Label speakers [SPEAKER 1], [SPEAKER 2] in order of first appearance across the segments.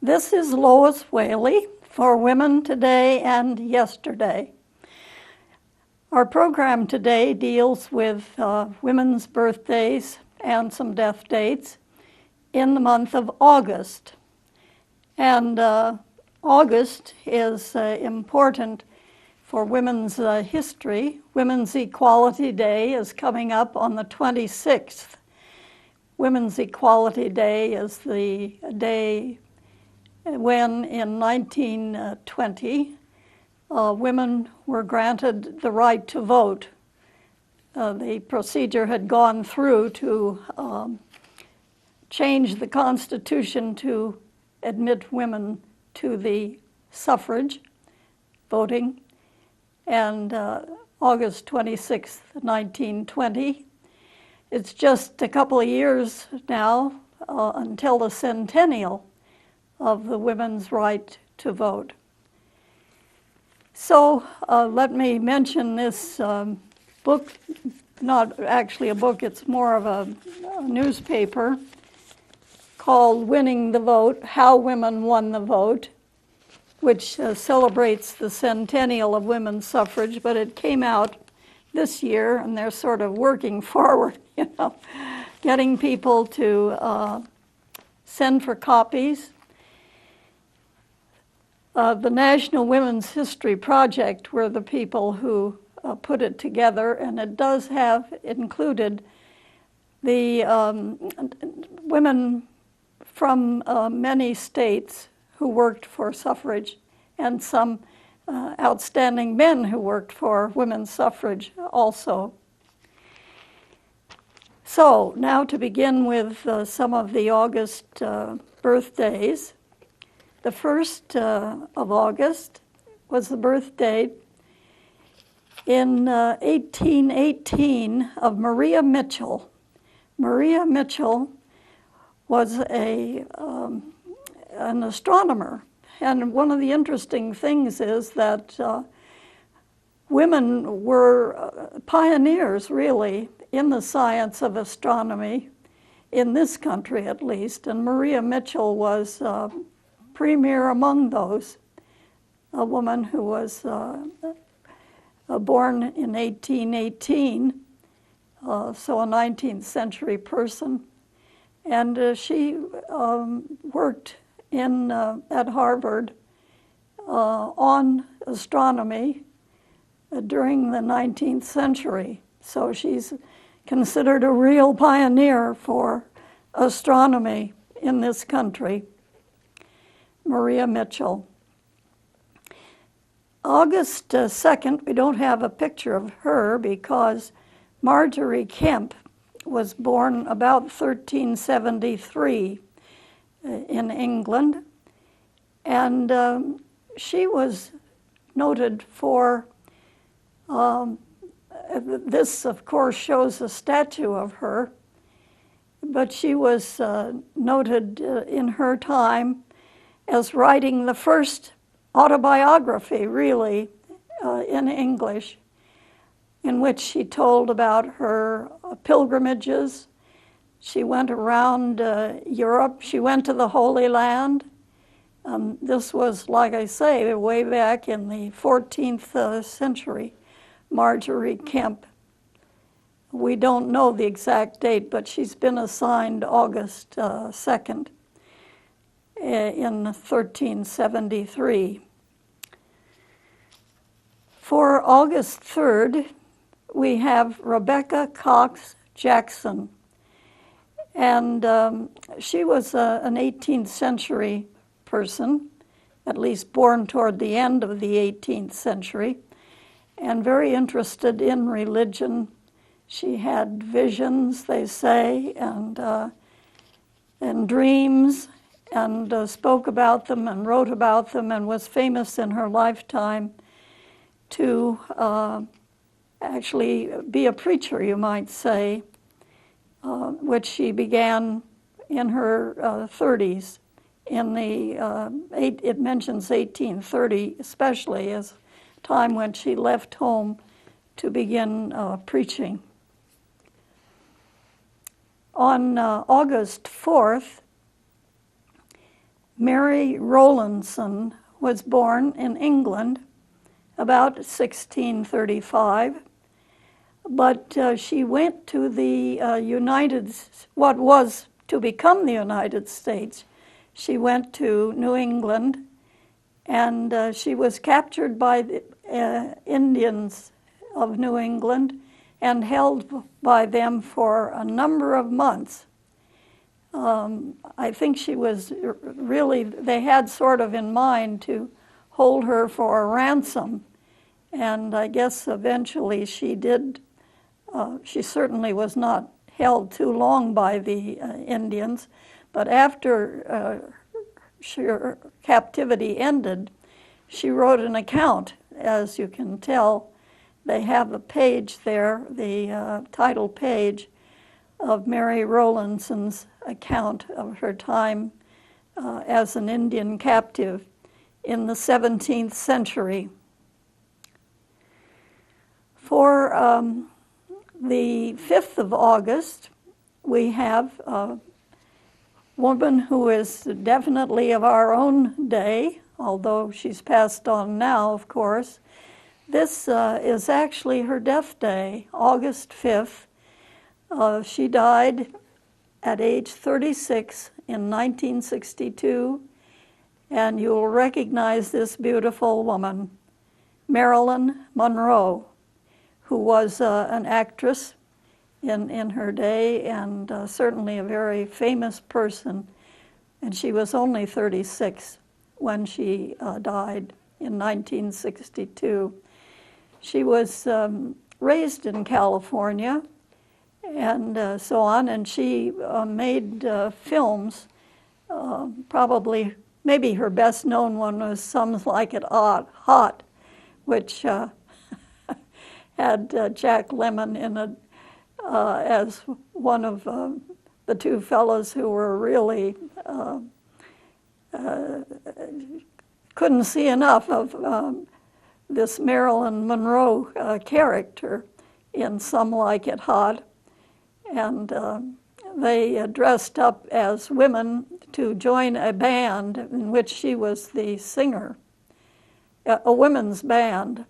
[SPEAKER 1] This is Lois Whaley for Women Today and Yesterday. Our program today deals with women's birthdays and some death dates in the month of August. And August is important for women's history. Women's Equality Day is coming up on the 26th. Women's Equality Day is the day when in 1920 women were granted the right to vote. The procedure had gone through to change the Constitution to admit women to the suffrage voting, and August 26, 1920. It's just a couple of years now until the centennial of the women's right to vote. So let me mention this book, not actually a book, it's more of a newspaper called Winning the Vote, How Women Won the Vote, which celebrates the centennial of women's suffrage, but it came out this year, and they're sort of working forward, getting people to send for copies. The National Women's History Project were the people who put it together, and it does have included the women from many states who worked for suffrage, and some outstanding men who worked for women's suffrage also. So now to begin with some of the August birthdays. The 1st of August was the birthday in 1818 of Maria Mitchell. Maria Mitchell was an astronomer. And one of the interesting things is that women were pioneers, really, in the science of astronomy, in this country at least. And Maria Mitchell was premier among those, a woman who was born in 1818, so a 19th century person. And she worked at Harvard on astronomy during the 19th century. So she's considered a real pioneer for astronomy in this country. Maria Mitchell. August 2nd, we don't have a picture of her because Margery Kempe was born about 1373 in England, and she was noted for, this of course shows a statue of her, but she was noted in her time as writing the first autobiography, really, in English, in which she told about her pilgrimages. She went around Europe. She went to the Holy Land. This was, like I say, way back in the 14th century, Margery Kempe. We don't know the exact date, but she's been assigned August 2nd. In 1373. For August 3rd, we have Rebecca Cox Jackson. And she was an 18th century person, at least born toward the end of the 18th century, and very interested in religion. She had visions, they say, and dreams, and spoke about them and wrote about them, and was famous in her lifetime to actually be a preacher, you might say, which she began in her 30s. It mentions 1830 especially as time when she left home to begin preaching. On August 4th, Mary Rowlandson was born in England about 1635, but she went to the what was to become the United States. She went to New England, and she was captured by the Indians of New England and held by them for a number of months. I think she was really, they had sort of in mind to hold her for a ransom, and I guess eventually she did. She certainly was not held too long by the Indians, but after her captivity ended, she wrote an account. As you can tell, they have a page there, the title page of Mary Rowlandson's account of her time as an Indian captive in the 17th century. For the 5th of August, we have a woman who is definitely of our own day, although she's passed on now, of course. This is actually her death day, August 5th. She died at age 36 in 1962, and you'll recognize this beautiful woman, Marilyn Monroe, who was an actress in her day and certainly a very famous person. And she was only 36 when she died in 1962. She was raised in California and so on, and she made films. Probably, maybe her best known one was Some Like It Hot, which had Jack Lemmon in it as one of the two fellows who were really couldn't see enough of this Marilyn Monroe character in Some Like It Hot. And they dressed up as women to join a band in which she was the singer, a women's band.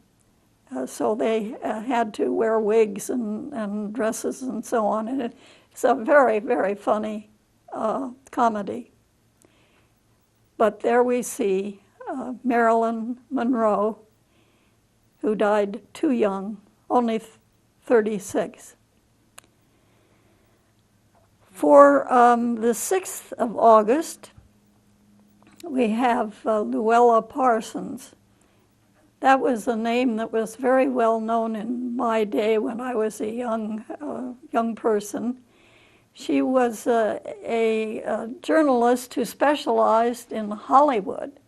[SPEAKER 1] So they had to wear wigs and dresses and so on. And it's a very, very funny comedy. But there we see Marilyn Monroe, who died too young, only 36. For the 6th of August, we have Louella Parsons. That was a name that was very well known in my day when I was a young person. She was a journalist who specialized in Hollywood.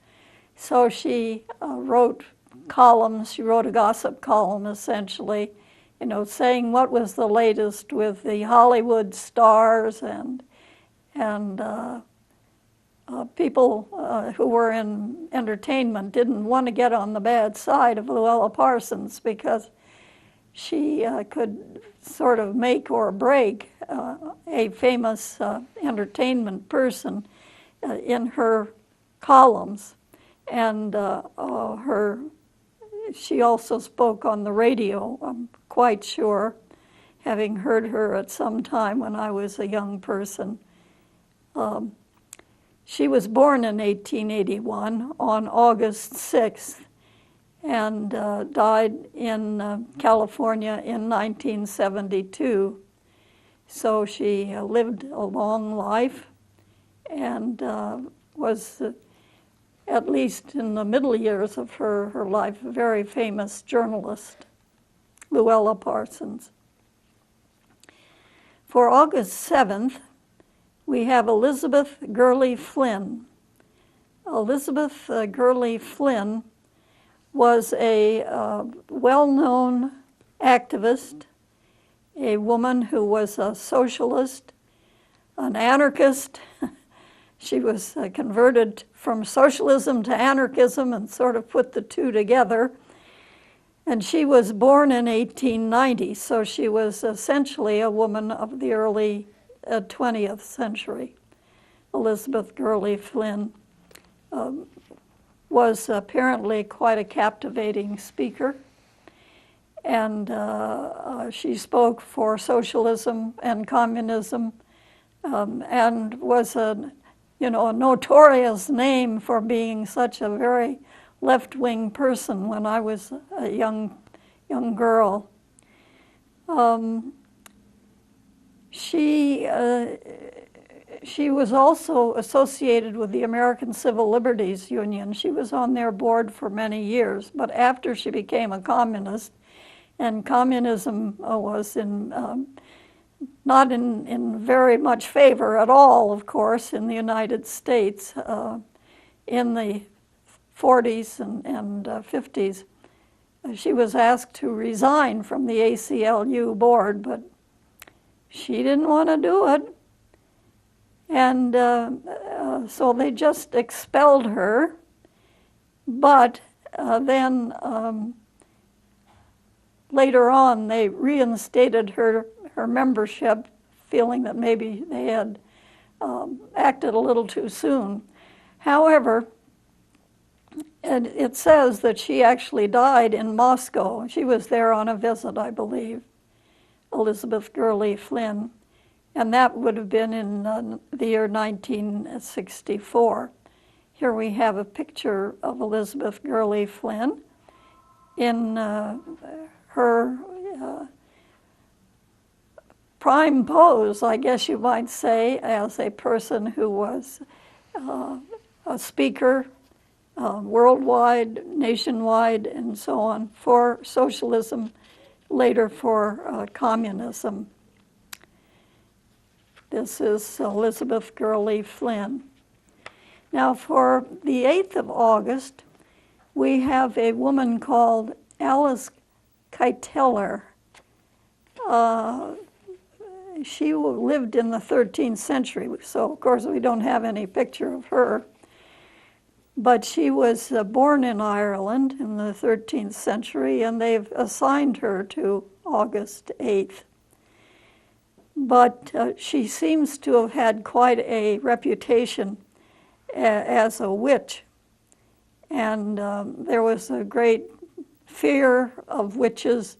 [SPEAKER 1] So she wrote columns. She wrote a gossip column, essentially, you know, saying what was the latest with the Hollywood stars and people who were in entertainment didn't want to get on the bad side of Louella Parsons because she could sort of make or break a famous entertainment person in her columns. And she also spoke on the radio, I'm quite sure, having heard her at some time when I was a young person. She was born in 1881 on August 6th and died in California in 1972. So she lived a long life and was, at least in the middle years of her life, a very famous journalist, Louella Parsons. For August 7th, we have Elizabeth Gurley Flynn. Elizabeth Gurley Flynn was a well-known activist, a woman who was a socialist, an anarchist. She was converted from socialism to anarchism and sort of put the two together. And she was born in 1890, so she was essentially a woman of the early 20th century, Elizabeth Gurley Flynn. was apparently quite a captivating speaker. And she spoke for socialism and communism, and was a notorious name for being such a very left-wing person when I was a young girl. She was also associated with the American Civil Liberties Union. She was on their board for many years, but after she became a communist, and communism was not in very much favor at all, of course, in the United States in the 40s and 50s. She was asked to resign from the ACLU board, but she didn't want to do it. And so they just expelled her. But then later on, they reinstated her membership, feeling that maybe they had acted a little too soon. However, it says that she actually died in Moscow. She was there on a visit, I believe, Elizabeth Gurley Flynn. And that would have been in the year 1964. Here we have a picture of Elizabeth Gurley Flynn in her prime pose, I guess you might say, as a person who was a speaker worldwide, nationwide, and so on, for socialism, later for communism. This is Elizabeth Gurley Flynn. Now, for the 8th of August, we have a woman called Alice Keiteler. She lived in the 13th century, so of course we don't have any picture of her. But she was born in Ireland in the 13th century, and they've assigned her to August 8th. But she seems to have had quite a reputation as a witch. And there was a great fear of witches.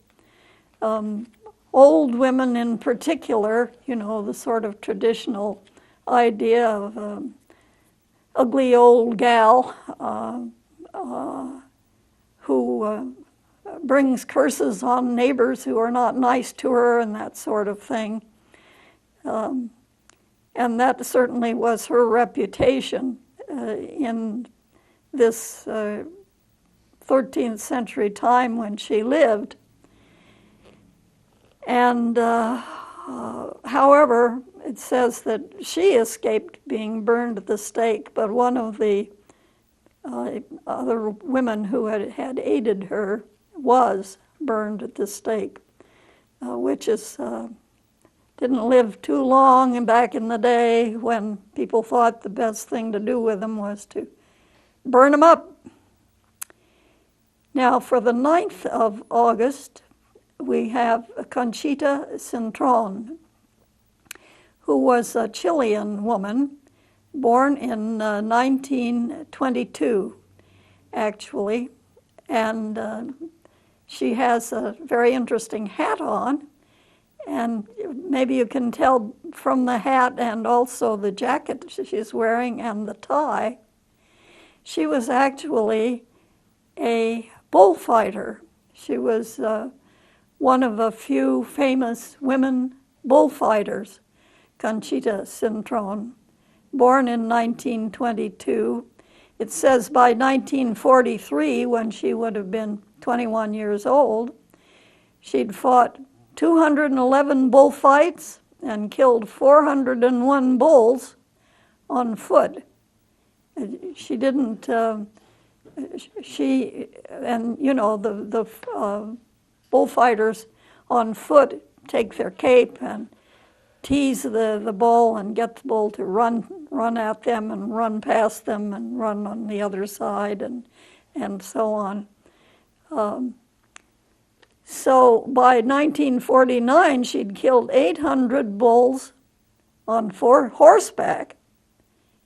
[SPEAKER 1] Old women in particular, the sort of traditional idea of ugly old gal who brings curses on neighbors who are not nice to her and that sort of thing. And that certainly was her reputation in this 13th century time when she lived. And however, it says that she escaped being burned at the stake, but one of the other women who had aided her was burned at the stake. Witches didn't live too long, and back in the day when people thought the best thing to do with them was to burn them up. Now, for the 9th of August, we have Conchita Cintron, who was a Chilean woman, born in 1922, actually. And she has a very interesting hat on. And maybe you can tell from the hat and also the jacket she's wearing and the tie, she was actually a bullfighter. She was one of a few famous women bullfighters, Conchita Cintron, born in 1922. It says by 1943, when she would have been 21 years old, she'd fought 211 bullfights and killed 401 bulls on foot. She didn't, the bullfighters on foot take their cape and tease the bull and get the bull to run at them and run past them and run on the other side and so on. So by 1949, she'd killed 800 bulls on horseback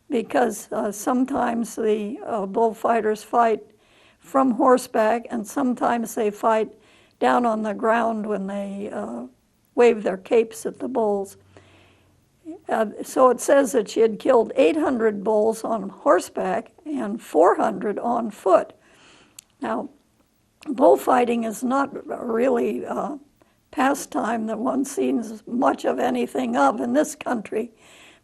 [SPEAKER 1] because sometimes the bullfighters fight from horseback, and sometimes they fight down on the ground when they wave their capes at the bulls. So it says that she had killed 800 bulls on horseback and 400 on foot. Now, bullfighting is not really a pastime that one sees much of anything of in this country,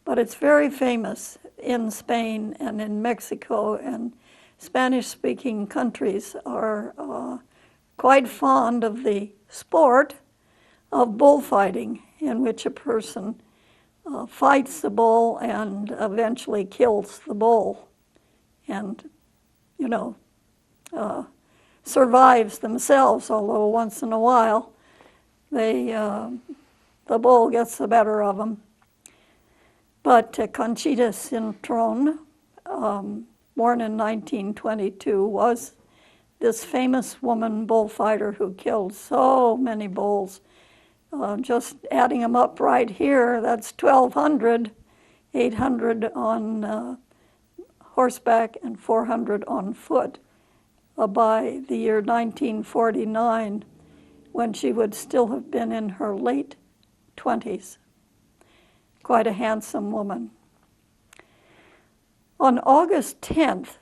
[SPEAKER 1] but it's very famous in Spain and in Mexico, and Spanish-speaking countries are quite fond of the sport of bullfighting, in which a person fights the bull and eventually kills the bull and, survives themselves, although once in a while the bull gets the better of them. But Conchita Cintrón, born in 1922, was this famous woman bullfighter who killed so many bulls. Just adding them up right here, that's 1,200, 800 on horseback and 400 on foot by the year 1949, when she would still have been in her late 20s. Quite a handsome woman. On August 10th,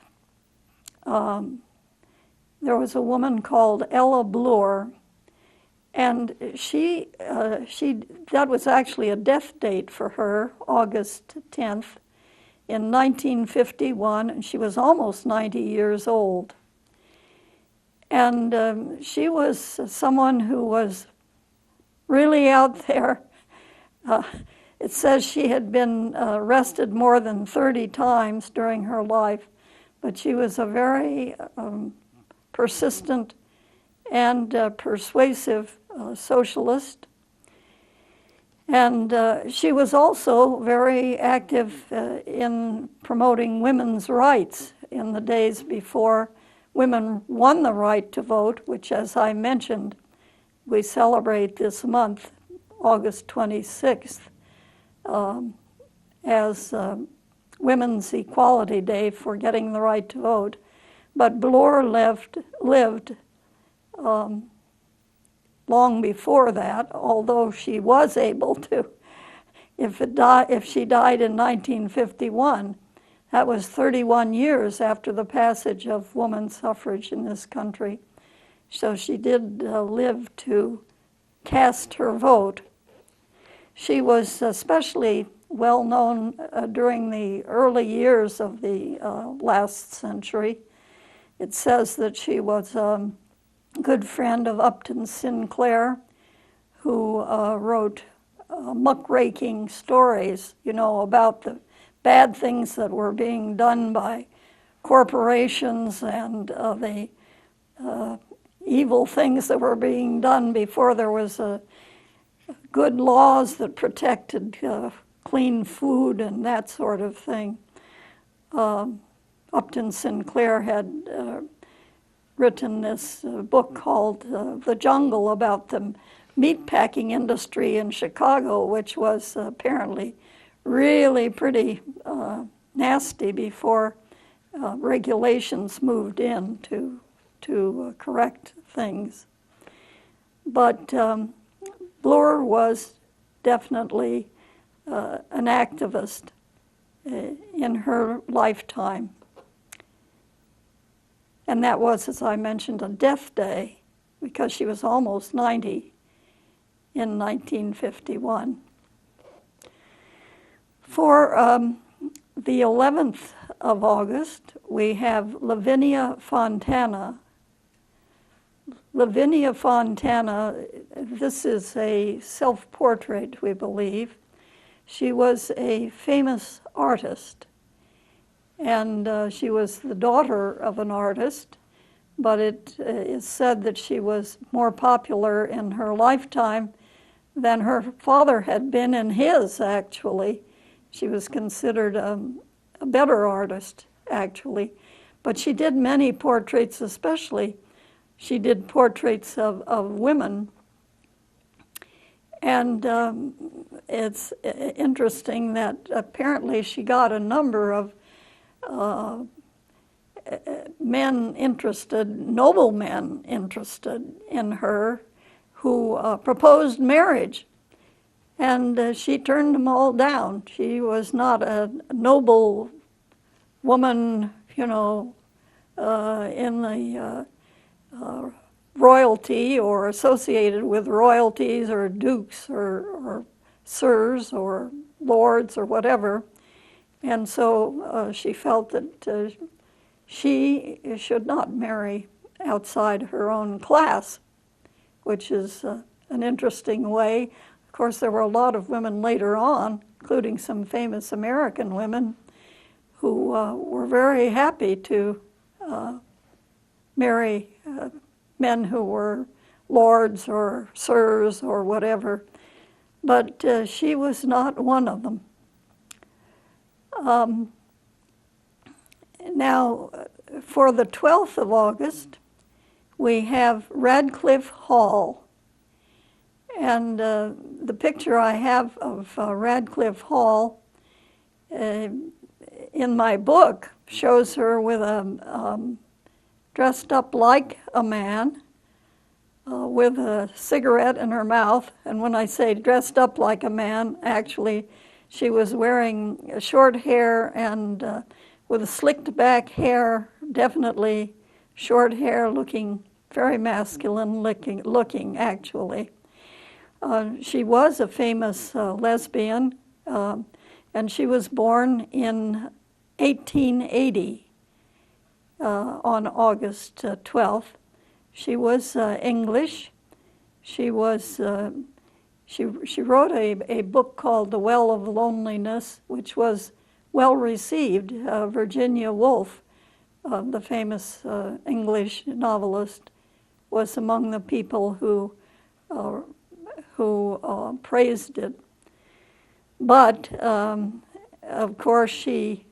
[SPEAKER 1] there was a woman called Ella Bloor, and that was actually a death date for her, August 10th, in 1951, and she was almost 90 years old. And she was someone who was really out there. It says she had been arrested more than 30 times during her life, but she was a very persistent and persuasive socialist. And she was also very active in promoting women's rights in the days before women won the right to vote, which, as I mentioned, we celebrate this month, August 26th, as Women's Equality Day for getting the right to vote. But Bloor lived long before that, although she was able to. If she died in 1951, that was 31 years after the passage of women's suffrage in this country. So she did live to cast her vote. She was especially well known during the early years of the last century. It says that she was a good friend of Upton Sinclair, who wrote muckraking stories, about the bad things that were being done by corporations and the evil things that were being done before there was good laws that protected clean food and that sort of thing. Upton Sinclair had written this book called The Jungle about the meatpacking industry in Chicago, which was apparently really pretty nasty before regulations moved in to correct things. But Bloor was definitely an activist in her lifetime. And that was, as I mentioned, a death day, because she was almost 90 in 1951. For the 11th of August, we have Lavinia Fontana. Lavinia Fontana, this is a self-portrait, we believe. She was a famous artist, and she was the daughter of an artist, but it is said that she was more popular in her lifetime than her father had been in his, actually. She was considered a better artist, actually. But she did many portraits, especially she did portraits of women. And it's interesting that apparently she got a number of men interested, noblemen interested in her, who proposed marriage. And she turned them all down. She was not a noble woman, you know, in the royalty or associated with royalties or dukes or sirs or lords or whatever. And so she felt that she should not marry outside her own class, which is an interesting way. Of course, there were a lot of women later on, including some famous American women, who were very happy to marry men who were lords or sirs or whatever. But she was not one of them. Now, for the 12th of August, we have Radcliffe Hall. And the picture I have of Radcliffe Hall in my book shows her with a dressed up like a man with a cigarette in her mouth. And when I say dressed up like a man, actually she was wearing short hair and with a slicked back hair, definitely short hair, looking very masculine looking actually. She was a famous lesbian, and she was born in 1880 on August 12th. She was English. She was she wrote a book called The Well of Loneliness, which was well received. Virginia Woolf, the famous English novelist, was among the people who praised it. But of course she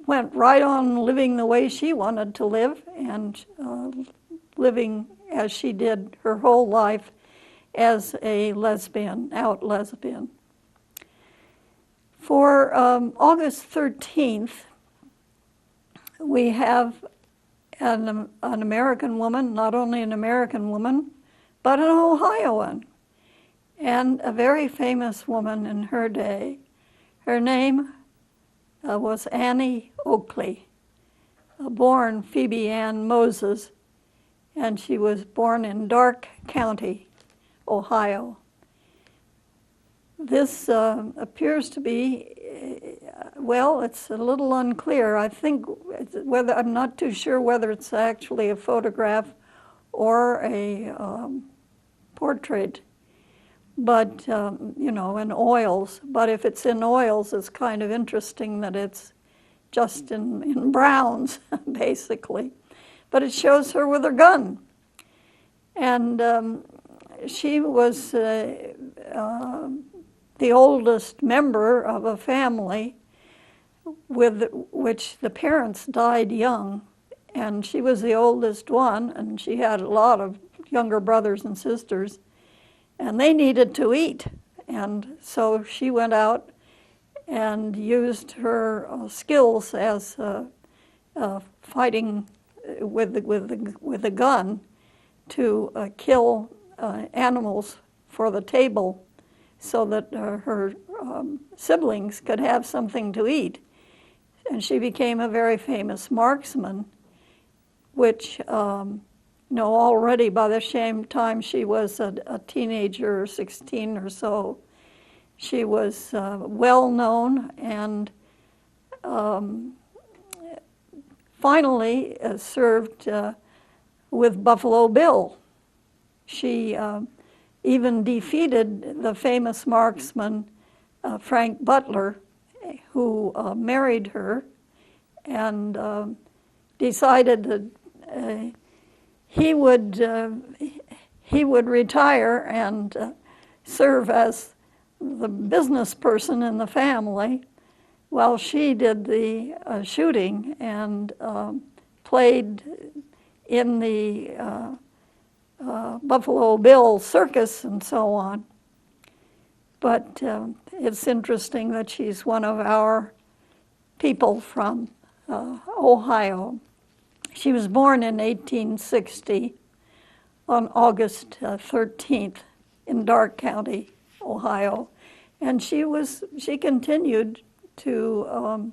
[SPEAKER 1] went right on living the way she wanted to live, and living as she did her whole life as a lesbian, out lesbian. For August 13th, we have an American woman, not only an American woman, but an Ohioan, and a very famous woman in her day. Her name was Annie Oakley, born Phoebe Ann Moses, and she was born in Darke County, Ohio. This appears to be, well, it's a little unclear. I think I'm not too sure whether it's actually a photograph or a portrait, but you know, in oils. But if it's in oils, it's kind of interesting that it's just in browns, basically. But it shows her with her gun. And she was the oldest member of a family with which the parents died young. And she was the oldest one, and she had a lot of younger brothers and sisters, and they needed to eat. And so she went out and used her skills as fighting with a gun to kill animals for the table so that her siblings could have something to eat. And she became a very famous marksman, which, already by the same time she was a teenager, 16 or so, she was well known, and finally served with Buffalo Bill. She even defeated the famous marksman Frank Butler, who married her, and decided that he would retire and serve as the business person in the family, while she did the shooting and played in the Buffalo Bill Circus and so on. But it's interesting that she's one of our people from Ohio. She was born in 1860 on August 13th in Darke County, Ohio. And she continued to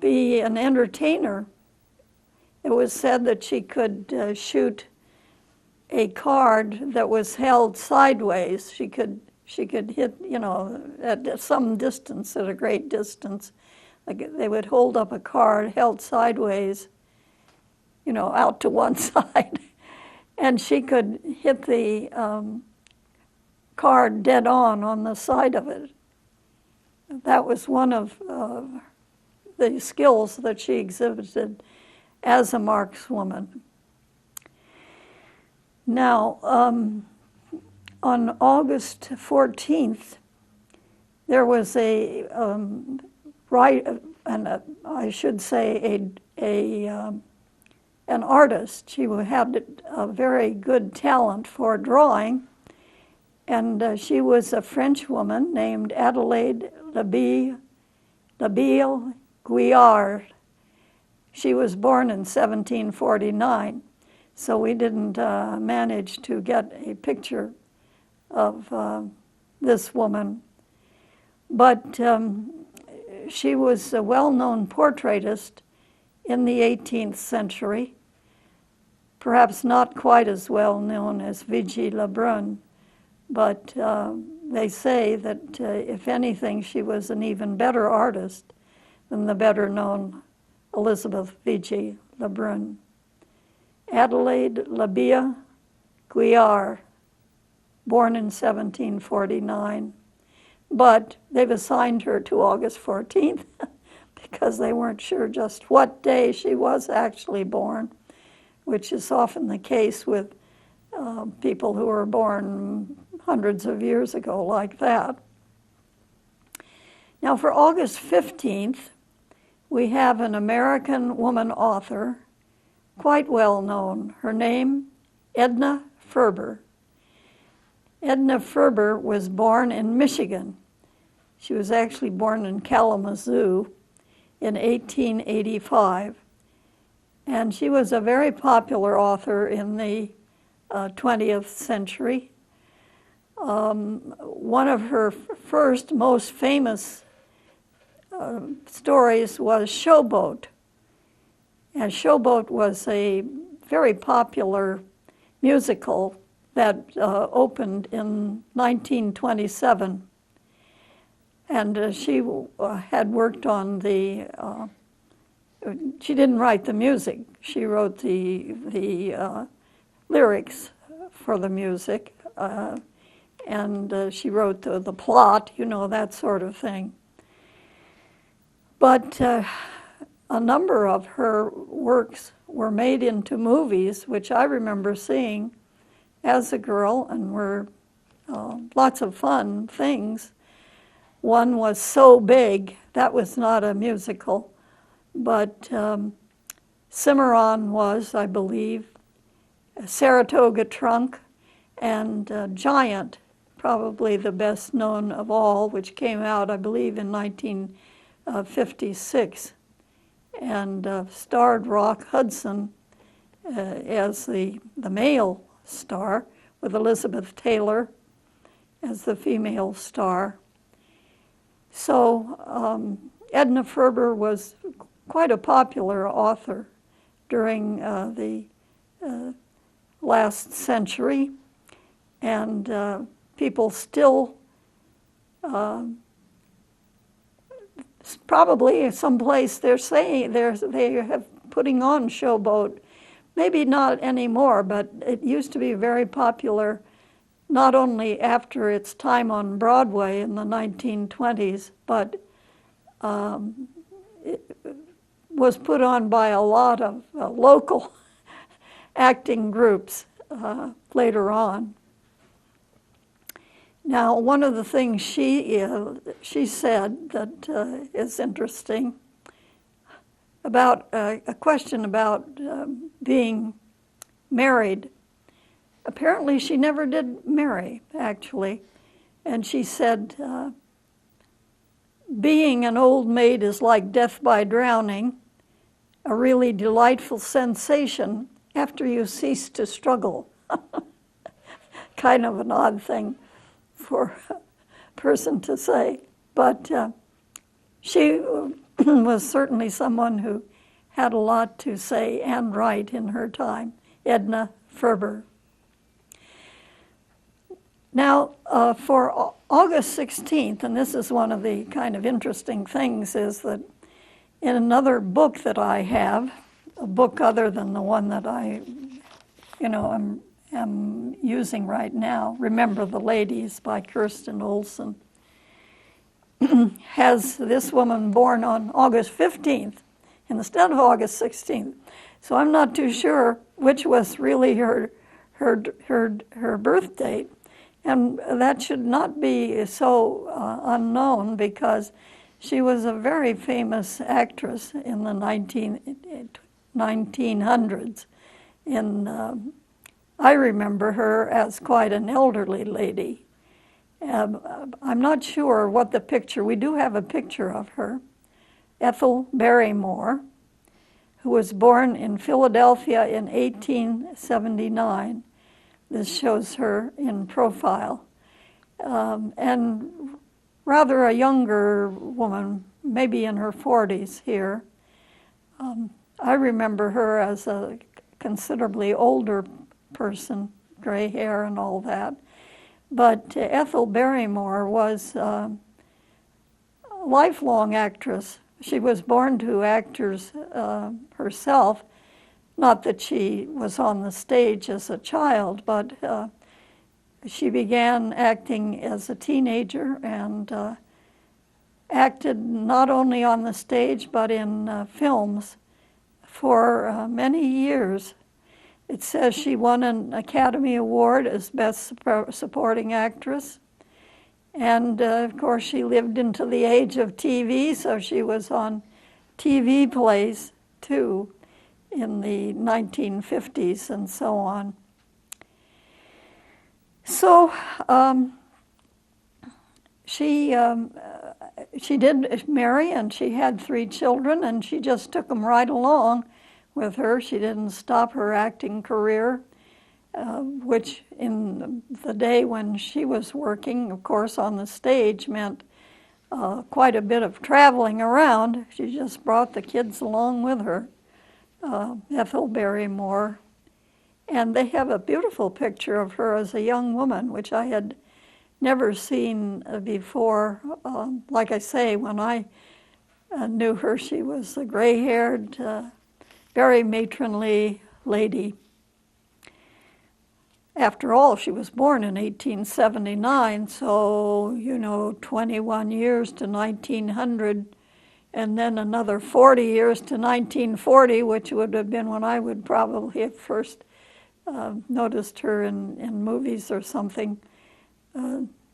[SPEAKER 1] be an entertainer. It was said that she could shoot a card that was held sideways. She could hit, at some distance, at a great distance. Like they would hold up a card held sideways, out to one side, and she could hit the card dead on the side of it. That was one of the skills that she exhibited as a markswoman. Now, on August 14th, there was an artist. She had a very good talent for drawing, and she was a French woman named Adelaide Labille Guiard. She was born in 1749, so we didn't manage to get a picture of this woman. But she was a well-known portraitist in the 18th century, perhaps not quite as well known as Vigée Lebrun, but they say that if anything, she was an even better artist than the better-known Elizabeth Vigée Lebrun. Adelaide Labille Guiard, born in 1749, but they've assigned her to August 14th because they weren't sure just what day she was actually born, which is often the case with people who were born hundreds of years ago like that. Now for August 15th, we have an American woman author, quite well known. Her name, Edna Ferber. Edna Ferber was born in Michigan. She was actually born in Kalamazoo in 1885. And she was a very popular author in the 20th century. One of her first, most famous stories was Showboat. And Showboat was a very popular musical that opened in 1927. And she had worked on she didn't write the music. She wrote the lyrics for the music. And she wrote the plot, that sort of thing. But a number of her works were made into movies, which I remember seeing as a girl, and were lots of fun things. One was So Big. That was not a musical, but Cimarron was, I believe, Saratoga Trunk, and Giant, probably the best known of all, which came out, I believe, in 1956, and starred Rock Hudson as the male star, with Elizabeth Taylor as the female star. So Edna Ferber was quite a popular author during the last century, and people still, probably someplace they're saying they have putting on Showboat. Maybe not anymore, but it used to be very popular, not only after its time on Broadway in the 1920s, but it was put on by a lot of local acting groups later on. Now, one of the things she said that is interesting about a question about being married. apparently she never did marry, actually. And she said, being an old maid is like death by drowning, a really delightful sensation after you cease to struggle. Kind of an odd thing for a person to say. But she was certainly someone who had a lot to say and write in her time, Edna Ferber. Now, for August 16th, and this is one of the kind of interesting things, is that in another book that I have, a book other than the one that I, am using right now, Remember the Ladies by Kirsten Olson, has this woman born on August 15th instead of August 16th. So I'm not too sure which was really her birth date. And that should not be so unknown, because she was a very famous actress in the 1900s. I remember her as quite an elderly lady. I'm not sure what the picture, we do have a picture of her, Ethel Barrymore, who was born in Philadelphia in 1879. This shows her in profile. And rather a younger woman, maybe in her 40s here. I remember her as a considerably older person, gray hair and all that. But Ethel Barrymore was a lifelong actress. She was born to actors herself. Not that she was on the stage as a child, but she began acting as a teenager and acted not only on the stage but in films for many years. It says she won an Academy Award as Best Supporting Actress. And of course, she lived into the age of TV, so she was on TV plays too in the 1950s and so on. So she did marry, and she had 3 children, and she just took them right along with her. She didn't stop her acting career, which in the day when she was working, of course, on the stage meant quite a bit of traveling around. She just brought the kids along with her. Ethel Barrymore, and they have a beautiful picture of her as a young woman, which I had never seen before. Like I say, when I knew her, she was a gray-haired, very matronly lady. After all, she was born in 1879, so, 21 years to 1900, and then another 40 years to 1940, which would have been when I would probably have first noticed her in movies or something.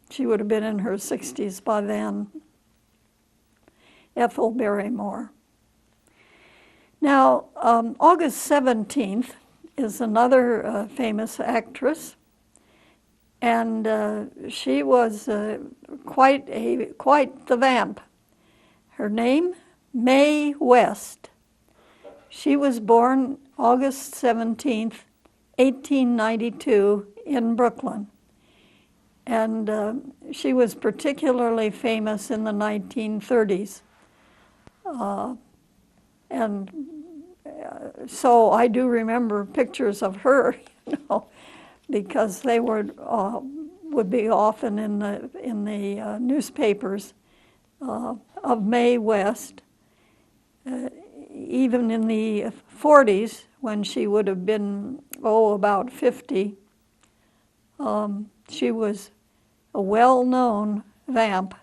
[SPEAKER 1] She would have been in her 60s by then. Ethel Barrymore. Now, August 17th is another famous actress, and she was quite the vamp. Her name, Mae West. She was born August 17th, 1892 in Brooklyn. And she was particularly famous in the 1930s. So I do remember pictures of her, because they would be often in the newspapers. Of Mae West, even in the 40s, when she would have been, about 50, she was a well-known vamp,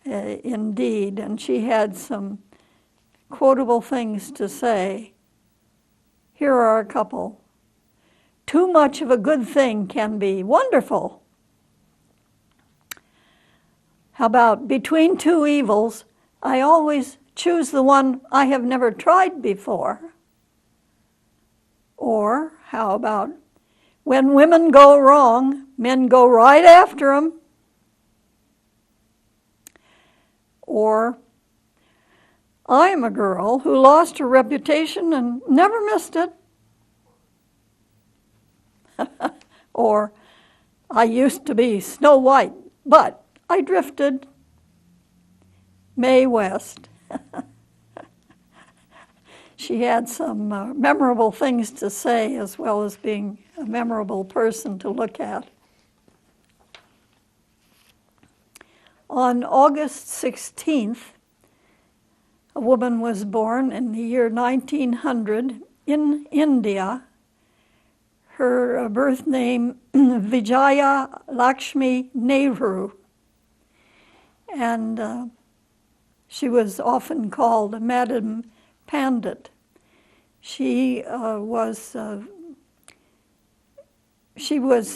[SPEAKER 1] indeed, and she had some quotable things to say. Here are a couple. Too much of a good thing can be wonderful. How about, between 2 evils, I always choose the one I have never tried before. Or how about, When women go wrong, men go right after them. Or, I'm a girl who lost her reputation and never missed it. Or, I used to be Snow White, but I drifted. Mae West. She had some memorable things to say, as well as being a memorable person to look at. On August 16th, a woman was born in the year 1900 in India. Her birth name, Vijaya Lakshmi Nehru. And she was often called Madam Pandit. She was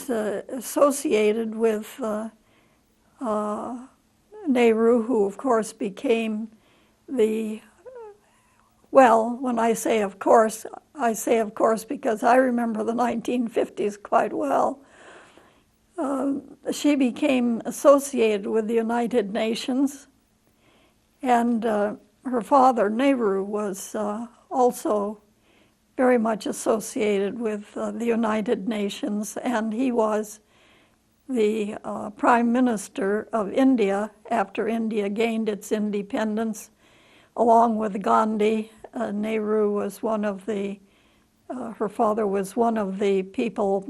[SPEAKER 1] associated with Nehru, who of course became well, when I say of course because I remember the 1950s quite well. She became associated with the United Nations, and her father, Nehru, was also very much associated with the United Nations, and he was the Prime Minister of India after India gained its independence, along with Gandhi. Nehru was one of the, her father was one of the people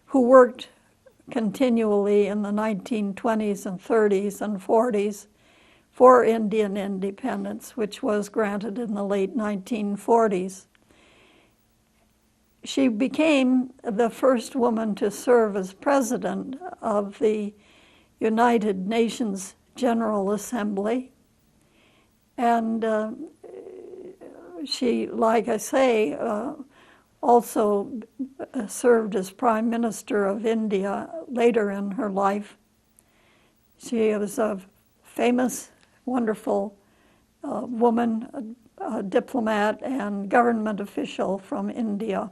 [SPEAKER 1] who worked continually in the 1920s and 30s and 40s for Indian independence, which was granted in the late 1940s. She became the first woman to serve as president of the United Nations General Assembly. And she, like I say, also served as Prime Minister of India later in her life. She was a famous, wonderful woman, a diplomat and government official from India.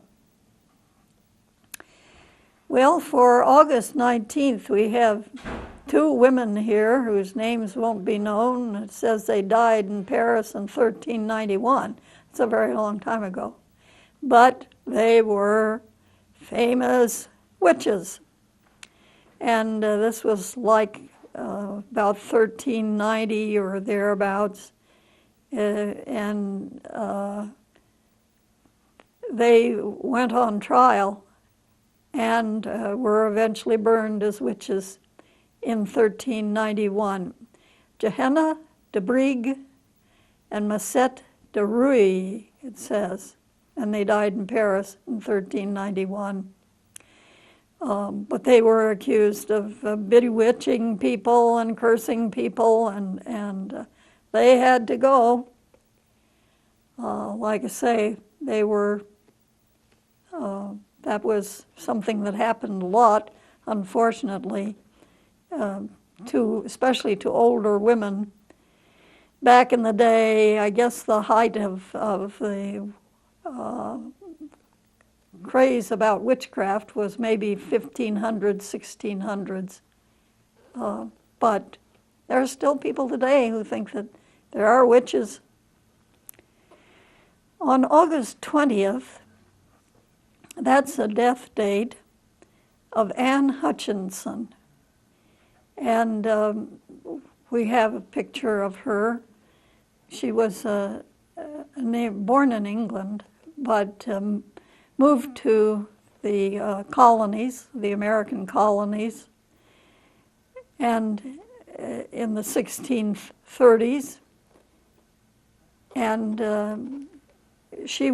[SPEAKER 1] Well, for August 19th, we have two women here whose names won't be known. It says they died in Paris in 1391. It's a very long time ago. But they were famous witches. And this was like about 1390 or thereabouts. And they went on trial and were eventually burned as witches in 1391. Johanna de Brigue and Massette de Ruy, it says, and they died in Paris in 1391. But they were accused of bewitching people and cursing people, and they had to go. Like I say, they were, that was something that happened a lot, unfortunately, especially to older women. Back in the day, I guess the height of the craze about witchcraft was maybe 1500s, 1600s. But there are still people today who think that there are witches. On August 20th, that's a death date of Anne Hutchinson. And we have a picture of her. She was born in England, but moved to the colonies, the American colonies, and in the 1630s. And she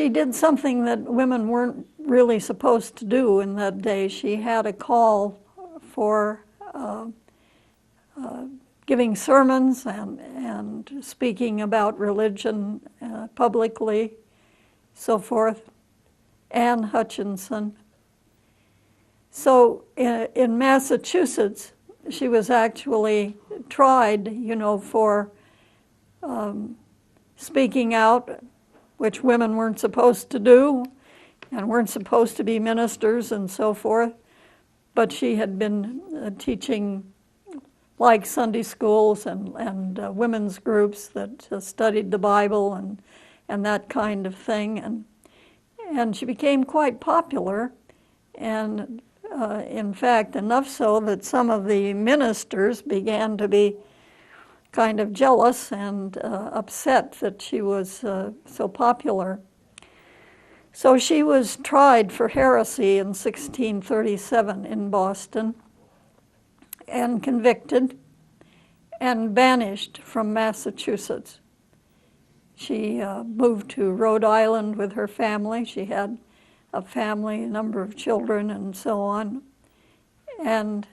[SPEAKER 1] did something that women weren't really supposed to do in that day. She had a call for giving sermons and speaking about religion publicly, so forth. Anne Hutchinson. So in Massachusetts, she was actually tried, for speaking out, which women weren't supposed to do. and weren't supposed to be ministers and so forth, but she had been teaching like Sunday schools and women's groups that studied the Bible and that kind of thing, and she became quite popular, and in fact enough so that some of the ministers began to be kind of jealous and upset that she was so popular. So she was tried for heresy in 1637 in Boston and convicted and banished from Massachusetts. She moved to Rhode Island with her family. She had a family, a number of children, and so on. And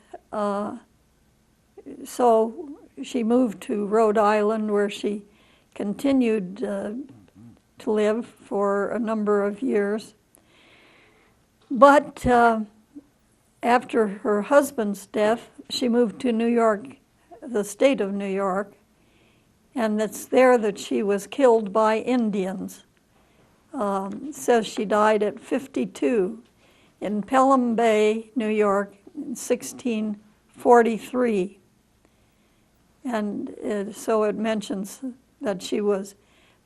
[SPEAKER 1] so she moved to Rhode Island, where she continued to live for a number of years. But after her husband's death, she moved to New York, the state of New York, and it's there that she was killed by Indians. It says she died at 52 in Pelham Bay, New York, in 1643. And so it mentions that she was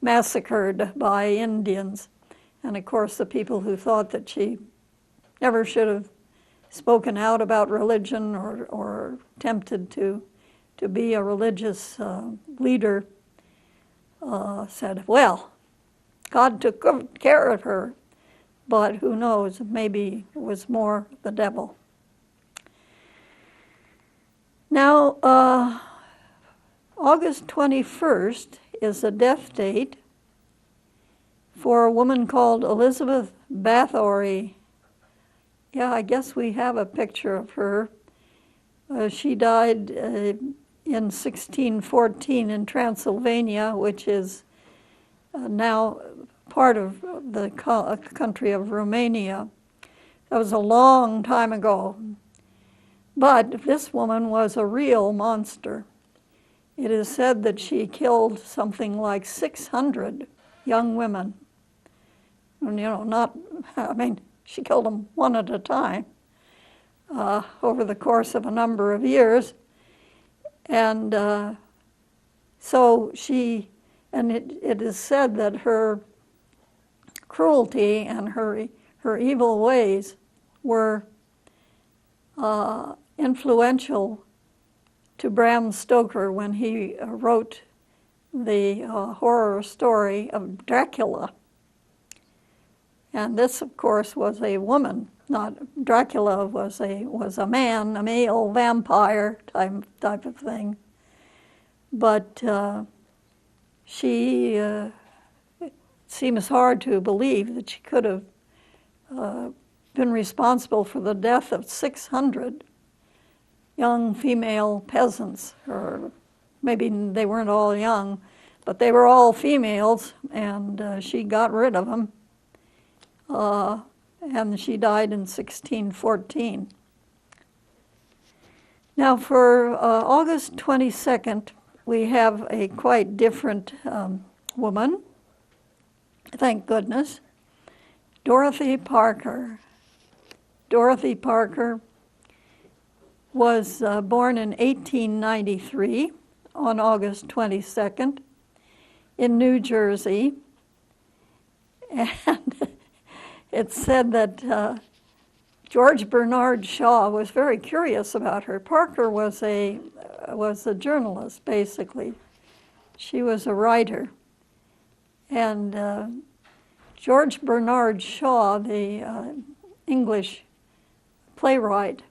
[SPEAKER 1] massacred by Indians. And of course, the people who thought that she never should have spoken out about religion or attempted to be a religious leader said, well, God took good care of her, but who knows, maybe it was more the devil. Now, August 21st is the death date for a woman called Elizabeth Bathory. Yeah, I guess we have a picture of her. She died in 1614 in Transylvania, which is now part of the country of Romania. That was a long time ago. But this woman was a real monster. It is said that she killed something like 600 young women. And, she killed them one at a time over the course of a number of years. And it is said that her cruelty and her evil ways were influential to Bram Stoker when he wrote the horror story of Dracula. And this, of course, was a woman. Not Dracula was a man, a male vampire type of thing. But it seems hard to believe that she could have been responsible for the death of 600 young female peasants, or maybe they weren't all young, but they were all females, and she got rid of them. And she died in 1614. Now for August 22nd, we have a quite different woman, thank goodness, Dorothy Parker. Dorothy Parker was born in 1893 on August 22nd in New Jersey. And it's said that George Bernard Shaw was very curious about her. Parker was a journalist, basically. She was a writer. And George Bernard Shaw, the English playwright,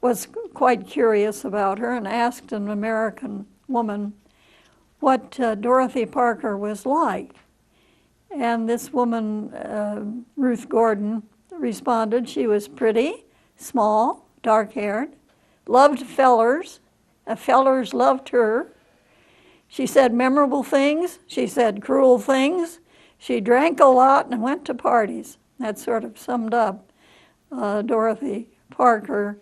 [SPEAKER 1] was quite curious about her and asked an American woman what Dorothy Parker was like. And this woman, Ruth Gordon, responded she was pretty, small, dark-haired, loved fellers. Fellers loved her. She said memorable things. She said cruel things. She drank a lot and went to parties. That sort of summed up Dorothy Parker,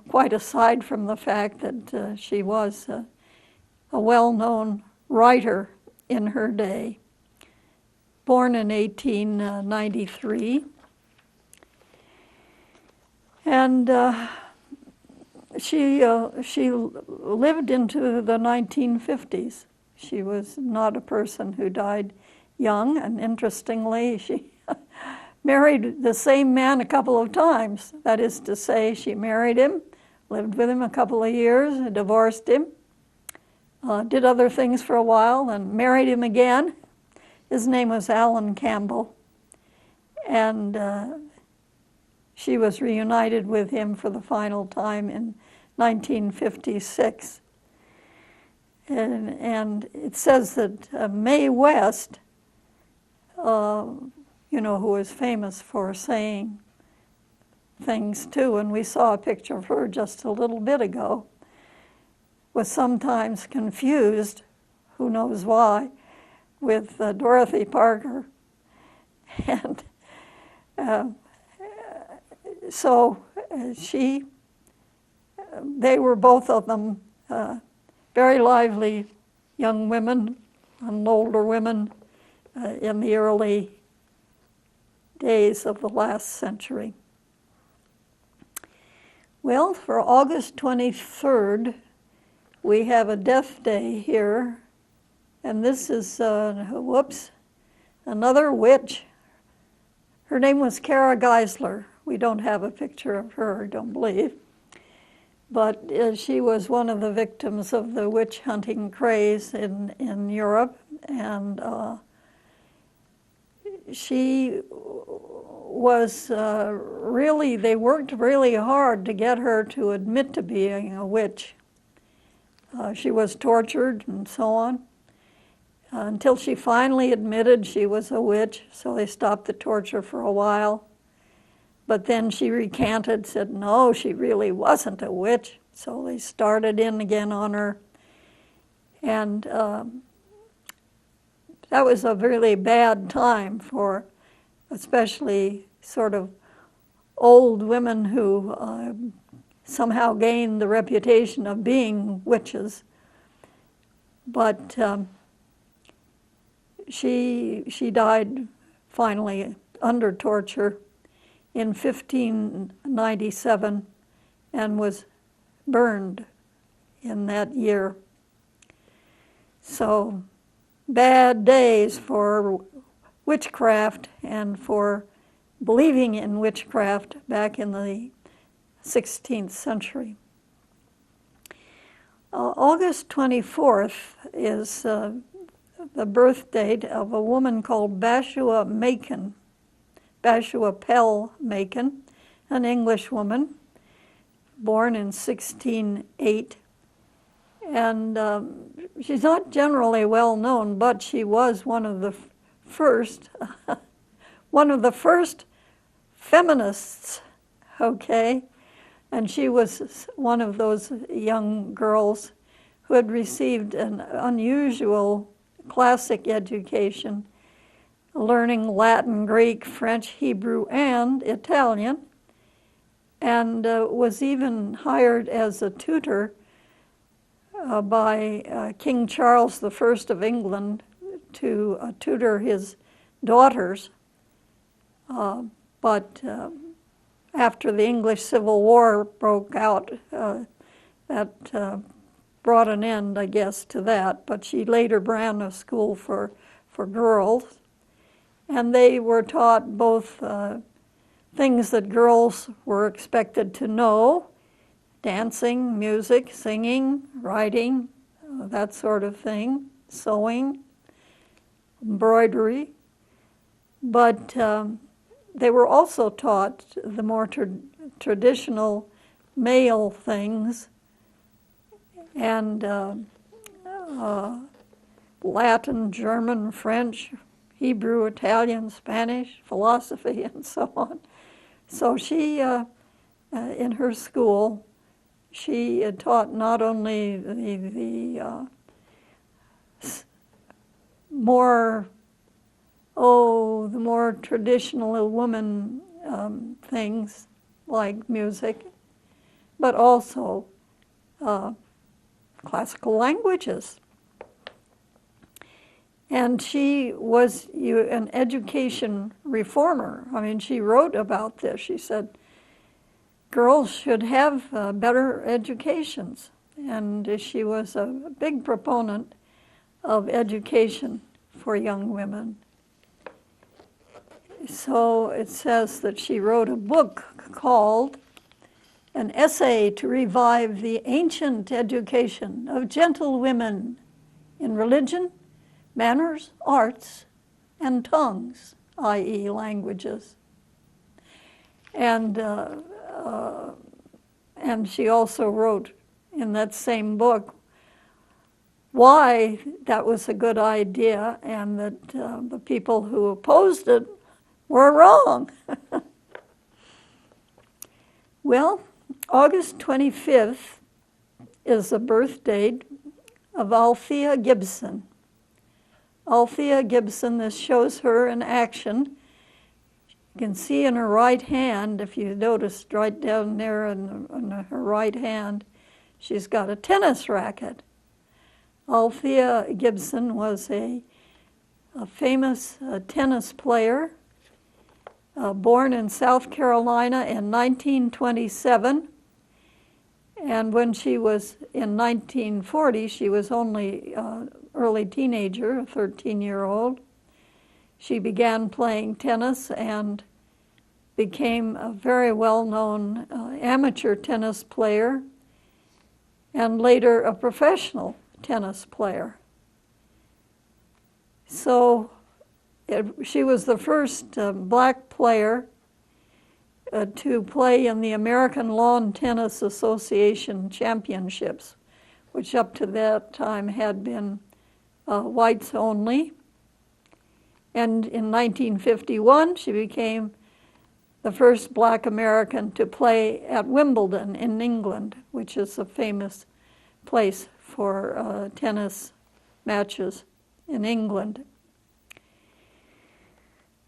[SPEAKER 1] quite aside from the fact that she was a well-known writer in her day. born in 1893. And she lived into the 1950s. She was not a person who died young, and interestingly, she married the same man a couple of times. That is to say, she married him, lived with him a couple of years, divorced him, did other things for a while, and married him again. His name was Alan Campbell, and she was reunited with him for the final time in 1956. And it says that Mae West, you know, who is famous for saying things too, and we saw a picture of her just a little bit ago, was sometimes confused, who knows why, with Dorothy Parker. And they were both of them very lively young women and older women in the early days of the last century. Well, for August 23rd, we have a death day here, and this is, another witch. Her name was Kara Geisler. We don't have a picture of her, I don't believe. But she was one of the victims of the witch hunting craze in Europe, and she was really, they worked really hard to get her to admit to being a witch. She was tortured and so on until she finally admitted she was a witch, so they stopped the torture for a while. But then she recanted, said no, she really wasn't a witch, so they started in again on her. And that was a really bad time for especially sort of old women who somehow gained the reputation of being witches. But she died finally under torture in 1597 and was burned in that year. So bad days for witchcraft and for believing in witchcraft back in the 16th century. August 24th is the birth date of a woman called Bashua Macon, Bashua Pell Macon, an English woman, born in 1608. And she's not generally well known, but she was one of the first feminists, okay? And she was one of those young girls who had received an unusual classic education, learning Latin, Greek, French, Hebrew, and Italian, and was even hired as a tutor by King Charles I of England to tutor his daughters. But after the English Civil War broke out, that brought an end, I guess, to that. But she later ran a school for girls. And they were taught both things that girls were expected to know, dancing, music, singing, writing, that sort of thing, sewing, embroidery. But they were also taught the more traditional male things, and Latin, German, French, Hebrew, Italian, Spanish, philosophy, and so on. So she, in her school, she taught not only the more traditional woman things like music, but also classical languages. And she was an education reformer. I mean, she wrote about this. She said, girls should have better educations. And she was a big proponent of education for young women. So it says that she wrote a book called An Essay to Revive the Ancient Education of Gentlewomen in Religion, Manners, Arts, and Tongues, i.e. languages. And she also wrote in that same book why that was a good idea and that the people who opposed it were wrong. Well, August 25th is the birth date of Althea Gibson. Althea Gibson, this shows her in action. You can see in her right hand, if you notice right down there on her right hand, she's got a tennis racket. Althea Gibson was a famous tennis player, born in South Carolina in 1927. And when she was in 1940, she was only early teenager, a 13-year-old. She began playing tennis and became a very well-known amateur tennis player and later a professional tennis player. So she was the first black player to play in the American Lawn Tennis Association Championships, which up to that time had been whites only. And in 1951, she became the first black American to play at Wimbledon in England, which is a famous place for tennis matches in England.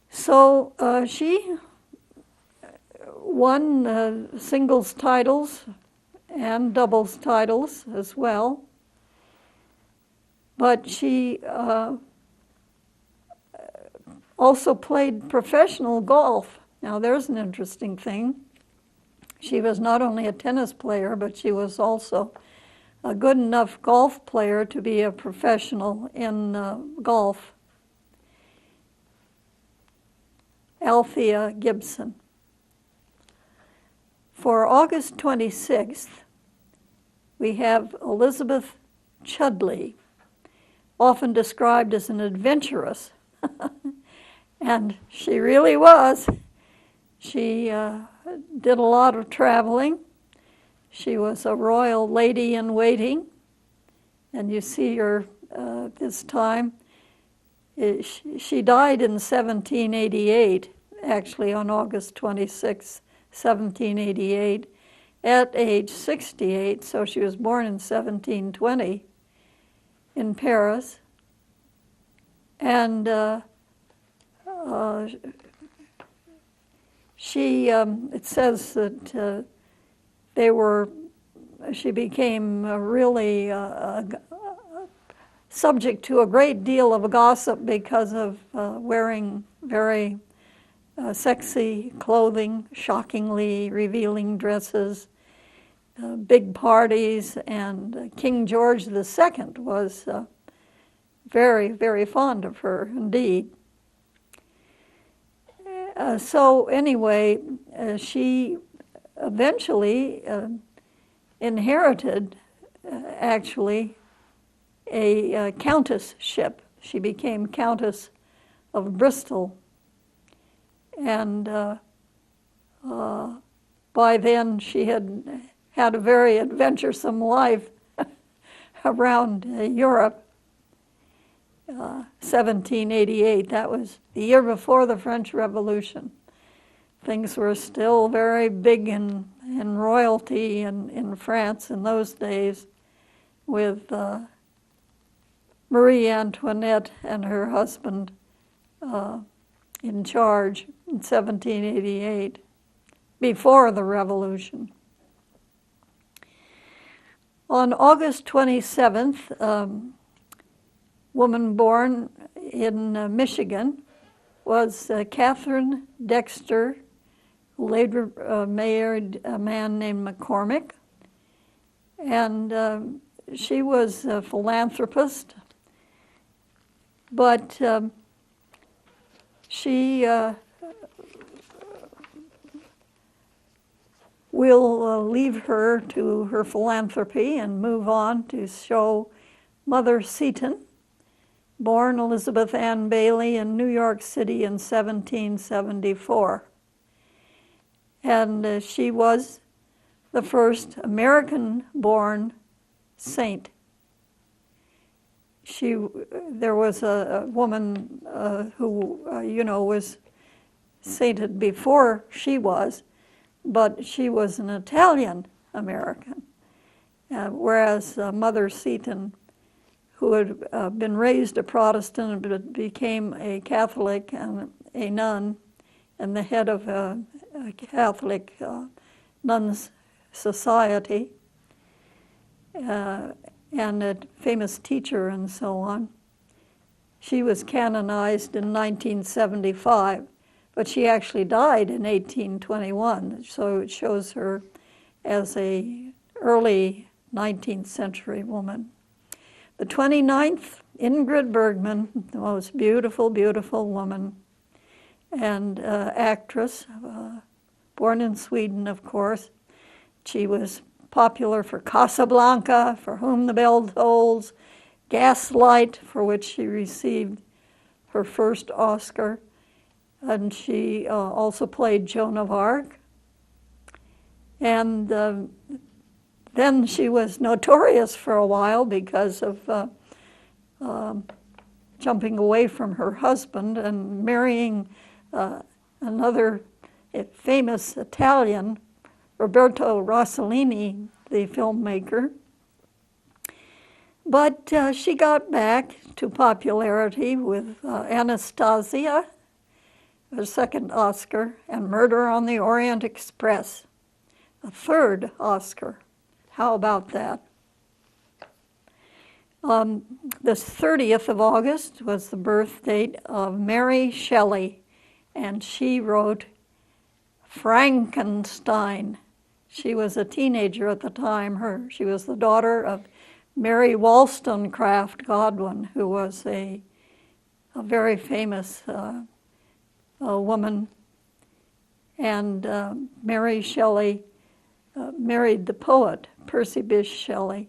[SPEAKER 1] So she won singles titles and doubles titles as well. But she also played professional golf. Now there's an interesting thing. She was not only a tennis player, but she was also a good enough golf player to be a professional in golf. Althea Gibson. For August 26th, we have Elizabeth Chudley, often described as an adventuress. And she really was. She did a lot of traveling. She was a royal lady in waiting. And you see her this time. She died in 1788, actually on August 26, 1788, at age 68. So she was born in 1720 in Paris. And she, it says that she became really subject to a great deal of gossip because of wearing very sexy clothing, shockingly revealing dresses, big parties, and King George II was very, very fond of her indeed. So anyway, she eventually inherited, actually, a countessship. She became Countess of Bristol. And by then she had had a very adventuresome life around Europe. 1788, that was the year before the French Revolution. Things were still very big in royalty in France in those days, with Marie Antoinette and her husband in charge in 1788, before the Revolution. On August 27th, woman born in Michigan was Catherine Dexter, who later married a man named McCormick. And she was a philanthropist, but she will leave her to her philanthropy and move on to show Mother Seton, born Elizabeth Ann Bailey in New York City in 1774. And she was the first American-born saint. There was a woman who, was sainted before she was, but she was an Italian-American, whereas Mother Seton, who had been raised a Protestant but became a Catholic and a nun and the head of a Catholic nuns society, and a famous teacher and so on. She was canonized in 1975, but she actually died in 1821, so it shows her as a early 19th century woman. The 29th, Ingrid Bergman, the most beautiful, beautiful woman, and actress, born in Sweden, of course. She was popular for Casablanca, For Whom the Bell Tolls, Gaslight, for which she received her first Oscar, and she also played Joan of Arc. And then she was notorious for a while because of jumping away from her husband and marrying another famous Italian, Roberto Rossellini, the filmmaker. But she got back to popularity with Anastasia, her second Oscar, and Murder on the Orient Express, a third Oscar. How about that? The 30th of August was the birth date of Mary Shelley, and she wrote Frankenstein. She was a teenager at the time. She was the daughter of Mary Wollstonecraft Godwin, who was a very famous woman. And Mary Shelley married the poet Percy Bysshe Shelley,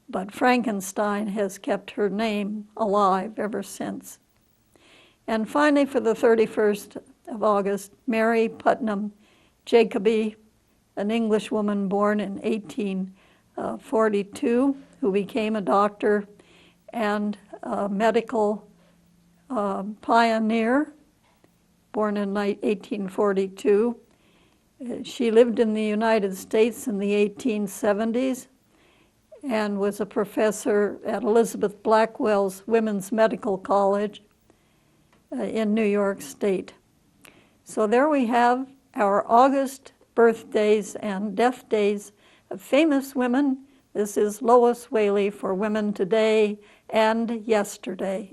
[SPEAKER 1] but Frankenstein has kept her name alive ever since. And finally, for the 31st of August, Mary Putnam Jacobi, an English woman born in 1842, who became a doctor and a medical pioneer, born in 1842. She lived in the United States in the 1870s and was a professor at Elizabeth Blackwell's Women's Medical College in New York State. So there we have our August birthdays and death days of famous women. This is Lois Whaley for Women Today and Yesterday.